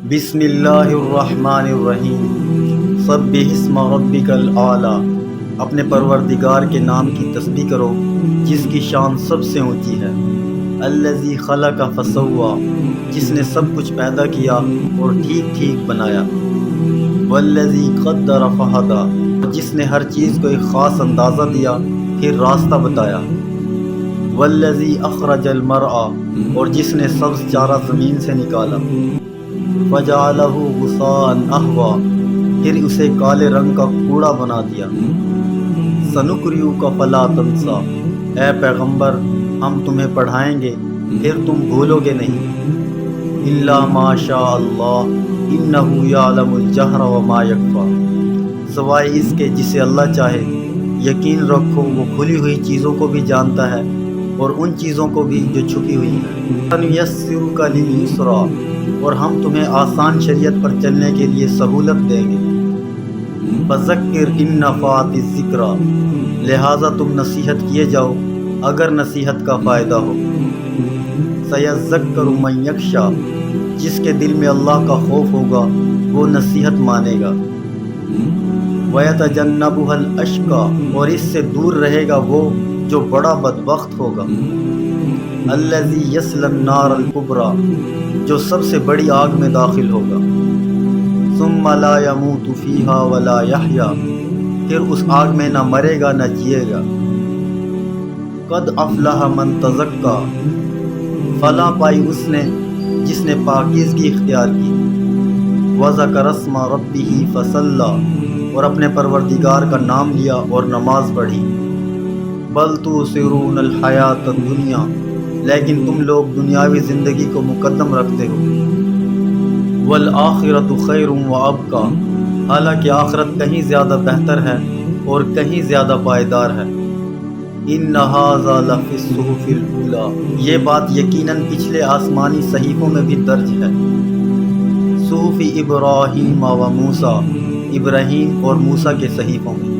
بسم اللہ الرحمن الرحیم سبح اسم ربک الاعلی۔ اپنے پروردگار کے نام کی تسبیح کرو جس کی شان سب سے اونچی ہے۔ الذی خلق فسوی، جس نے سب کچھ پیدا کیا اور ٹھیک ٹھیک بنایا۔ والذی قدر فہدی، جس نے ہر چیز کو ایک خاص اندازہ دیا پھر راستہ بتایا۔ والذی اخرج المرعی، اور جس نے سبز چارہ زمین سے نکالا۔ فجعلہ غثاء احوی، پھر اسے کالے رنگ کا کوڑا بنا دیا۔ سنقرئک فلا تنسیٰ، اے پیغمبر ہم تمہیں پڑھائیں گے پھر تم بھولو گے نہیں۔ الا ما شاء اللہ انہ یعلم الجہر وما یخفی، سوائے اس کے جسے اللہ چاہے۔ یقین رکھو وہ کھلی ہوئی چیزوں کو بھی جانتا ہے اور ان چیزوں کو بھی جو چھپی ہوئی ہیں۔ سنیسرک للیسری، اور ہم تمہیں آسان شریعت پر چلنے کے لیے سہولت دیں گے۔ فذکر ان نفعت الذکری، لہٰذا تم نصیحت کیے جاؤ اگر نصیحت کا فائدہ ہو۔ سیذکر من یخشی، جس کے دل میں اللہ کا خوف ہوگا وہ نصیحت مانے گا۔ ویتجنبها الاشقی، اور اس سے دور رہے گا وہ جو بڑا بدبخت ہوگا۔ الذی یصلی النار الکبری، جو سب سے بڑی آگ میں داخل ہوگا۔ ثم لا یموت فیہا ولا یحیا، پھر اس آگ میں نہ مرے گا نہ جیے گا۔ قد افلح من تزکی، فلاح پائی اس نے جس نے پاکیزگی اختیار کی۔ وذکر اسم ربہ فصلی، اور اپنے پروردگار کا نام لیا اور نماز پڑھی۔ بل تؤثرون الحیاۃ الدنیا، لیکن تم لوگ دنیاوی زندگی کو مقدم رکھتے ہو۔ والآخرۃ خیر وابقی، حالانکہ آخرت کہیں زیادہ بہتر ہے اور کہیں زیادہ پائیدار ہے۔ ان ھذا لفی الصحف الاولی، یہ بات یقیناً پچھلے آسمانی صحیفوں میں بھی درج ہے۔ صحف ابراہیم و موسیٰ، ابراہیم اور موسیٰ کے صحیفوں میں۔